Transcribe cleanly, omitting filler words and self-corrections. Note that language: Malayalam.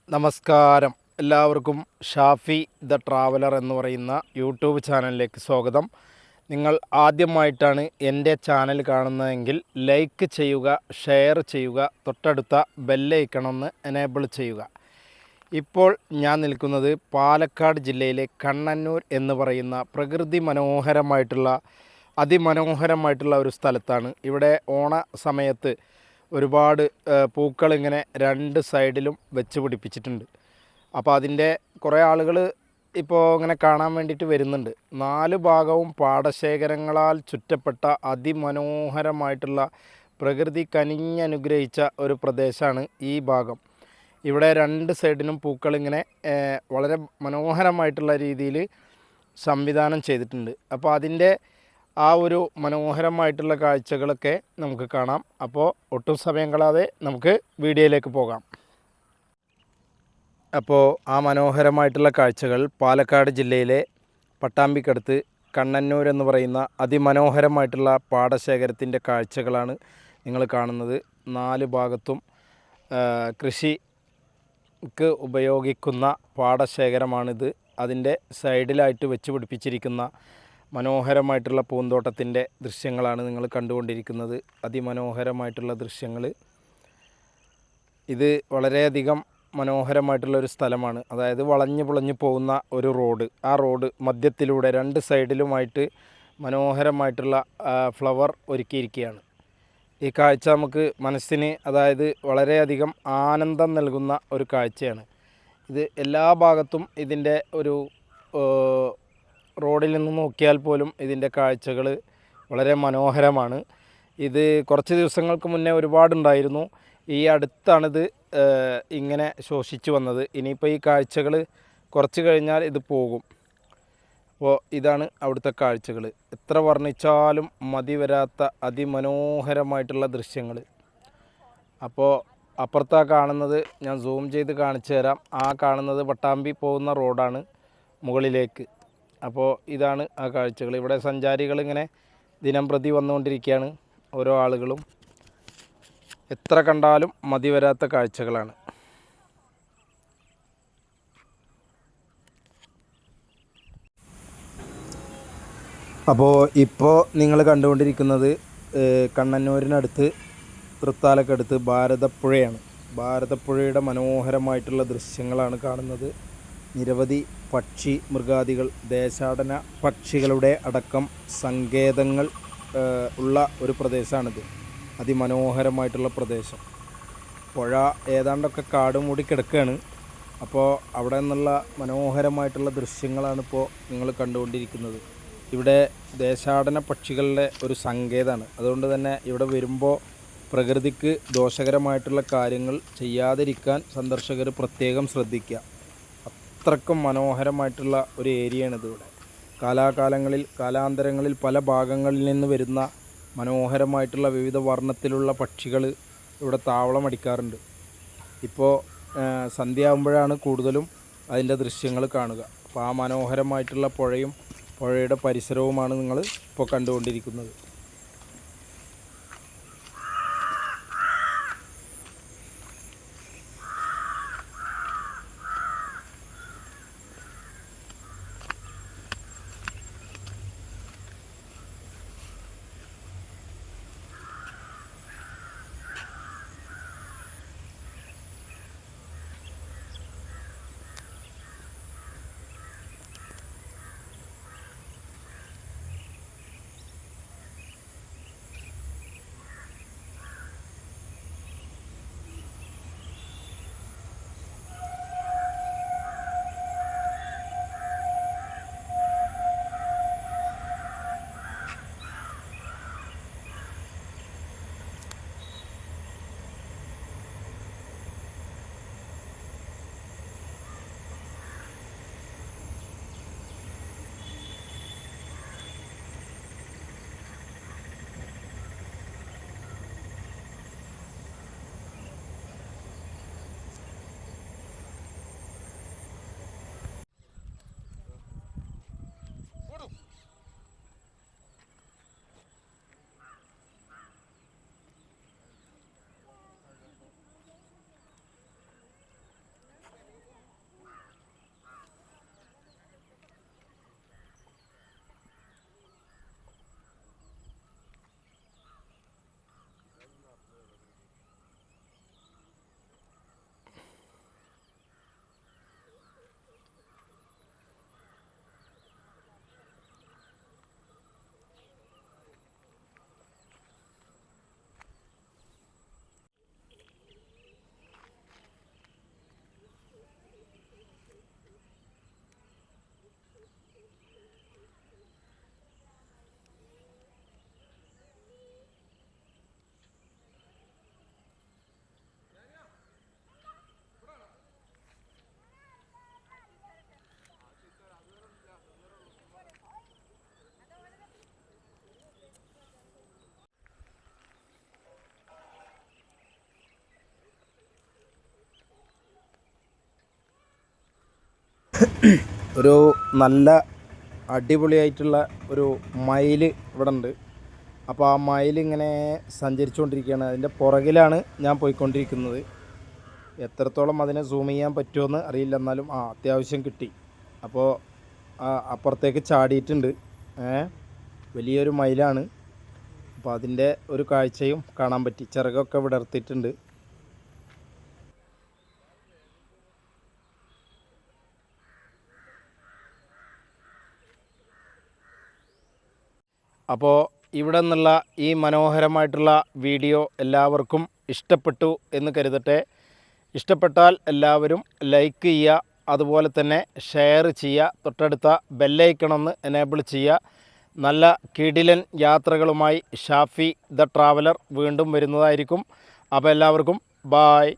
നമസ്കാരം, എല്ലാവർക്കും ഷാഫി ദ ട്രാവലർ എന്ന് പറയുന്ന യൂട്യൂബ് ചാനലിലേക്ക് സ്വാഗതം. നിങ്ങൾ ആദ്യമായിട്ടാണ് എൻ്റെ ചാനൽ കാണുന്നതെങ്കിൽ ലൈക്ക് ചെയ്യുക, ഷെയർ ചെയ്യുക, തൊട്ടടുത്ത ബെല്ലൈക്കണൊന്ന് എനേബിൾ ചെയ്യുക. ഇപ്പോൾ ഞാൻ നിൽക്കുന്നത് പാലക്കാട് ജില്ലയിലെ കണ്ണന്നൂർ എന്ന് പറയുന്ന പ്രകൃതി അതിമനോഹരമായിട്ടുള്ള ഒരു സ്ഥലത്താണ്. ഇവിടെ ഓണ സമയത്ത് ഒരുപാട് പൂക്കളിങ്ങനെ രണ്ട് സൈഡിലും വെച്ച് പിടിപ്പിച്ചിട്ടുണ്ട്. അപ്പോൾ അതിൻ്റെ കുറേ ആളുകൾ ഇപ്പോൾ ഇങ്ങനെ കാണാൻ വേണ്ടിയിട്ട് വരുന്നുണ്ട്. 4 ഭാഗവും പാടശേഖരങ്ങളാൽ ചുറ്റപ്പെട്ട അതിമനോഹരമായിട്ടുള്ള പ്രകൃതി കനിഞ്ഞനുഗ്രഹിച്ച ഒരു പ്രദേശമാണ് ഈ ഭാഗം. ഇവിടെ രണ്ട് സൈഡിനും പൂക്കളിങ്ങനെ വളരെ മനോഹരമായിട്ടുള്ള രീതിയിൽ സംവിധാനം ചെയ്തിട്ടുണ്ട്. അപ്പോൾ അതിൻ്റെ ആ ഒരു മനോഹരമായിട്ടുള്ള കാഴ്ചകളൊക്കെ നമുക്ക് കാണാം. അപ്പോൾ ഒട്ടും സമയം കളയാതെ നമുക്ക് വീഡിയോയിലേക്ക് പോകാം. അപ്പോൾ ആ മനോഹരമായിട്ടുള്ള കാഴ്ചകൾ പാലക്കാട് ജില്ലയിലെ പട്ടാമ്പിക്കടുത്ത് കണ്ണന്നൂർ എന്ന് പറയുന്ന അതിമനോഹരമായിട്ടുള്ള പാടശേഖരത്തിൻ്റെ കാഴ്ചകളാണ് നിങ്ങൾ കാണുന്നത്. 4 ഭാഗത്തും കൃഷിക്ക് ഉപയോഗിക്കുന്ന പാടശേഖരമാണിത്. അതിൻ്റെ സൈഡിലായിട്ട് വെച്ച് പിടിപ്പിച്ചിരിക്കുന്ന മനോഹരമായിട്ടുള്ള പൂന്തോട്ടത്തിൻ്റെ ദൃശ്യങ്ങളാണ് നിങ്ങൾ കണ്ടുകൊണ്ടിരിക്കുന്നത്. അതിമനോഹരമായിട്ടുള്ള ദൃശ്യങ്ങൾ. ഇത് വളരെയധികം മനോഹരമായിട്ടുള്ളൊരു സ്ഥലമാണ്. അതായത് വളഞ്ഞു പുളഞ്ഞു പോകുന്ന ഒരു റോഡ്. ആ റോഡ് മധ്യത്തിലൂടെ 2 സൈഡിലുമായിട്ട് മനോഹരമായിട്ടുള്ള ഫ്ലവർ ഒരുക്കിയിരിക്കുകയാണ്. ഈ കാഴ്ച നമുക്ക് മനസ്സിന് അതായത് വളരെയധികം ആനന്ദം നൽകുന്ന ഒരു കാഴ്ചയാണ്. ഇത് എല്ലാ ഭാഗത്തും ഇതിൻ്റെ ഒരു റോഡിൽ നിന്ന് നോക്കിയാൽ പോലും ഇതിൻ്റെ കാഴ്ചകൾ വളരെ മനോഹരമാണ്. ഇത് കുറച്ച് ദിവസങ്ങൾക്ക് മുന്നേ ഒരുപാടുണ്ടായിരുന്നു. ഈ അടുത്താണിത് ഇങ്ങനെ ശോഷിച്ചു വന്നത്. ഇനിയിപ്പോൾ ഈ കാഴ്ചകൾ കുറച്ച് കഴിഞ്ഞാൽ ഇത് പോകും. അപ്പോൾ ഇതാണ് അവിടുത്തെ കാഴ്ചകൾ. എത്ര വർണ്ണിച്ചാലും മതി വരാത്ത അതിമനോഹരമായിട്ടുള്ള ദൃശ്യങ്ങൾ. അപ്പോൾ അപ്പുറത്താ കാണുന്നത് ഞാൻ സൂം ചെയ്ത് കാണിച്ചു തരാം. ആ കാണുന്നത് പട്ടാമ്പി പോകുന്ന റോഡാണ് മുകളിലേക്ക്. അപ്പോൾ ഇതാണ് ആ കാഴ്ചകൾ. ഇവിടെ സഞ്ചാരികൾ ഇങ്ങനെ ദിനം പ്രതി വന്നുകൊണ്ടിരിക്കുകയാണ്. ഓരോ ആളുകളും എത്ര കണ്ടാലും മതി വരാത്ത കാഴ്ചകളാണ്. അപ്പോൾ ഇപ്പോൾ നിങ്ങൾ കണ്ടുകൊണ്ടിരിക്കുന്നത് കണ്ണന്നൂരിനടുത്ത് തൃത്താലക്കടുത്ത് ഭാരതപ്പുഴയാണ്. ഭാരതപ്പുഴയുടെ മനോഹരമായിട്ടുള്ള ദൃശ്യങ്ങളാണ് കാണുന്നത്. നിരവധി പക്ഷി മൃഗാദികൾ, ദേശാടന പക്ഷികളുടെ അടക്കം സങ്കേതങ്ങൾ ഉള്ള ഒരു പ്രദേശമാണിത്. അതിമനോഹരമായിട്ടുള്ള പ്രദേശം. പുഴ ഏതാണ്ടൊക്കെ കാട് മൂടി കിടക്കുകയാണ്. അപ്പോൾ അവിടെ നിന്നുള്ള മനോഹരമായിട്ടുള്ള ദൃശ്യങ്ങളാണ് ഇപ്പോൾ നിങ്ങൾ കണ്ടുകൊണ്ടിരിക്കുന്നത്. ഇവിടെ ദേശാടന പക്ഷികളുടെ ഒരു സങ്കേതമാണ്. അതുകൊണ്ട് തന്നെ ഇവിടെ വരുമ്പോൾ പ്രകൃതിക്ക് ദോഷകരമായിട്ടുള്ള കാര്യങ്ങൾ ചെയ്യാതിരിക്കാൻ സന്ദർശകർ പ്രത്യേകം ശ്രദ്ധിക്കുക. അത്രക്കും മനോഹരമായിട്ടുള്ള ഒരു ഏരിയയാണിത്. ഇവിടെ കാലാന്തരങ്ങളിൽ പല ഭാഗങ്ങളിൽ നിന്ന് വരുന്ന മനോഹരമായിട്ടുള്ള വിവിധ വർണ്ണത്തിലുള്ള പക്ഷികൾ ഇവിടെ താവളമടിക്കാറുണ്ട്. ഇപ്പോൾ സന്ധ്യയാകുമ്പോഴാണ് കൂടുതലും അതിൻ്റെ ദൃശ്യങ്ങൾ കാണുക. അപ്പോൾ ആ മനോഹരമായിട്ടുള്ള പുഴയും പുഴയുടെ പരിസരവുമാണ് നിങ്ങൾ ഇപ്പോൾ കണ്ടുകൊണ്ടിരിക്കുന്നത്. ഒരു നല്ല അടിപൊളിയായിട്ടുള്ള ഒരു മയിൽ ഇവിടെ ഉണ്ട്. അപ്പോൾ ആ മയിൽ ഇങ്ങനെ സഞ്ചരിച്ചുകൊണ്ടിരിക്കുകയാണ്. അതിൻ്റെ പുറകിലാണ് ഞാൻ പോയിക്കൊണ്ടിരിക്കുന്നത്. എത്രത്തോളം അതിനെ സൂം ചെയ്യാൻ പറ്റുമെന്ന് അറിയില്ല, എന്നാലും അത്യാവശ്യം കിട്ടി. അപ്പോൾ അപ്പുറത്തേക്ക് ചാടിയിട്ടുണ്ട്. വലിയൊരു മയിലാണ്. അപ്പോൾ അതിൻ്റെ ഒരു കാഴ്ചയും കാണാൻ പറ്റി. ചിറകൊക്കെ വിടർത്തിയിട്ടുണ്ട്. അപ്പോൾ ഇവിടെ നിന്നുള്ള ഈ മനോഹരമായിട്ടുള്ള വീഡിയോ എല്ലാവർക്കും ഇഷ്ടപ്പെട്ടു എന്ന് കരുതട്ടെ. ഇഷ്ടപ്പെട്ടാൽ എല്ലാവരും ലൈക്ക് ചെയ്യുക, അതുപോലെ തന്നെ ഷെയർ ചെയ്യുക, തൊട്ടടുത്ത ബെല്ലൈക്കണൊന്ന് എനേബിൾ ചെയ്യുക. നല്ല കിടിലൻ യാത്രകളുമായി ഷാഫി ദ ട്രാവലർ വീണ്ടും വരുന്നതായിരിക്കും. അപ്പോൾ എല്ലാവർക്കും ബായ്.